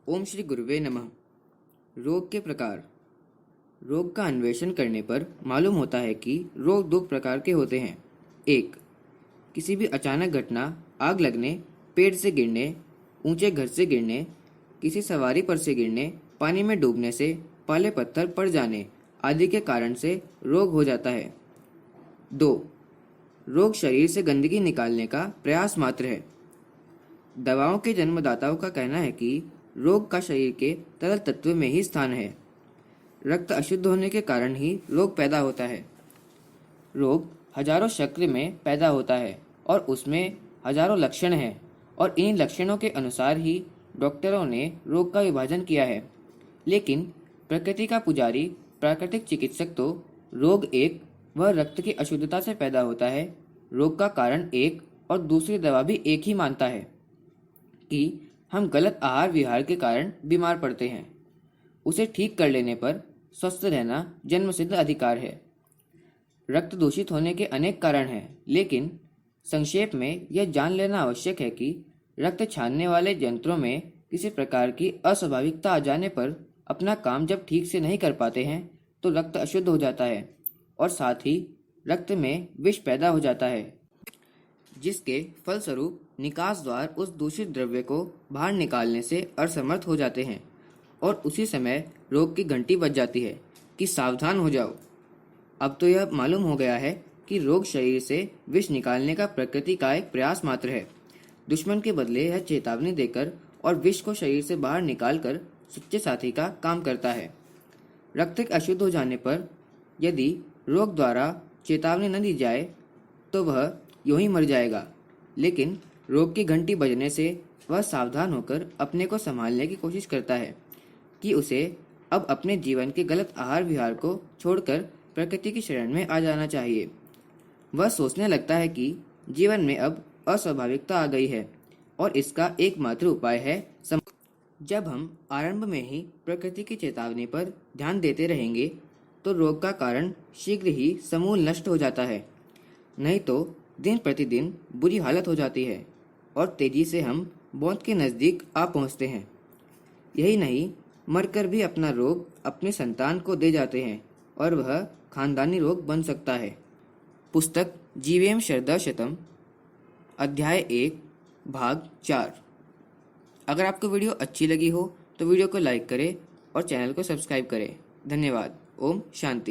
ओम श्री गुरुवे नमः। रोग के प्रकार। रोग का अन्वेषण करने पर मालूम होता है कि रोग दो प्रकार के होते हैं। एक, किसी भी अचानक घटना, आग लगने, पेड़ से गिरने, ऊंचे घर से गिरने, किसी सवारी पर से गिरने, पानी में डूबने से, पाले पत्थर पड़ जाने आदि के कारण से रोग हो जाता है। दो, रोग शरीर से गंदगी निकालने का प्रयास मात्र है। दवाओं के जन्मदाताओं का कहना है कि रोग का शरीर के तरल तत्व में ही स्थान है। रक्त अशुद्ध होने के कारण ही रोग पैदा होता है। रोग हजारों शक्ल में पैदा होता है और उसमें हजारों लक्षण हैं और इन लक्षणों के अनुसार ही डॉक्टरों ने रोग का विभाजन किया है। लेकिन प्रकृति का पुजारी प्राकृतिक चिकित्सक तो रोग एक वह रक्त की अशुद्धता से पैदा होता है, रोग का कारण एक और दूसरी दवा भी एक ही मानता है कि हम गलत आहार विहार के कारण बीमार पड़ते हैं। उसे ठीक कर लेने पर स्वस्थ रहना जन्मसिद्ध अधिकार है। रक्त दूषित होने के अनेक कारण हैं, लेकिन संक्षेप में यह जान लेना आवश्यक है कि रक्त छानने वाले यंत्रों में किसी प्रकार की अस्वाभाविकता आ जाने पर अपना काम जब ठीक से नहीं कर पाते हैं तो रक्त अशुद्ध हो जाता है और साथ ही रक्त में विष पैदा हो जाता है, जिसके फलस्वरूप निकास द्वार उस दूषित द्रव्य को बाहर निकालने से असमर्थ हो जाते हैं और उसी समय रोग की घंटी बज जाती है कि सावधान हो जाओ। अब तो यह मालूम हो गया है कि रोग शरीर से विष निकालने का प्रकृति का एक प्रयास मात्र है। दुश्मन के बदले यह चेतावनी देकर और विष को शरीर से बाहर निकालकर सच्चे साथी का काम करता है। रक्त अशुद्ध हो जाने पर यदि रोग द्वारा चेतावनी न दी जाए तो वह यूं ही मर जाएगा, लेकिन रोग की घंटी बजने से वह सावधान होकर अपने को संभालने की कोशिश करता है कि उसे अब अपने जीवन के गलत आहार विहार को छोड़कर प्रकृति की शरण में आ जाना चाहिए। वह सोचने लगता है कि जीवन में अब अस्वाभाविकता आ गई है और इसका एकमात्र उपाय है जब हम आरंभ में ही प्रकृति की चेतावनी पर ध्यान देते रहेंगे तो रोग का कारण शीघ्र ही समूल नष्ट हो जाता है, नहीं तो दिन प्रतिदिन बुरी हालत हो जाती है और तेजी से हम मौत के नज़दीक आ पहुंचते हैं। यही नहीं, मरकर भी अपना रोग अपने संतान को दे जाते हैं और वह खानदानी रोग बन सकता है। पुस्तक जीवेम शरदा शतम, अध्याय 1, भाग 4। अगर आपको वीडियो अच्छी लगी हो तो वीडियो को लाइक करें और चैनल को सब्सक्राइब करें। धन्यवाद। ओम शांति।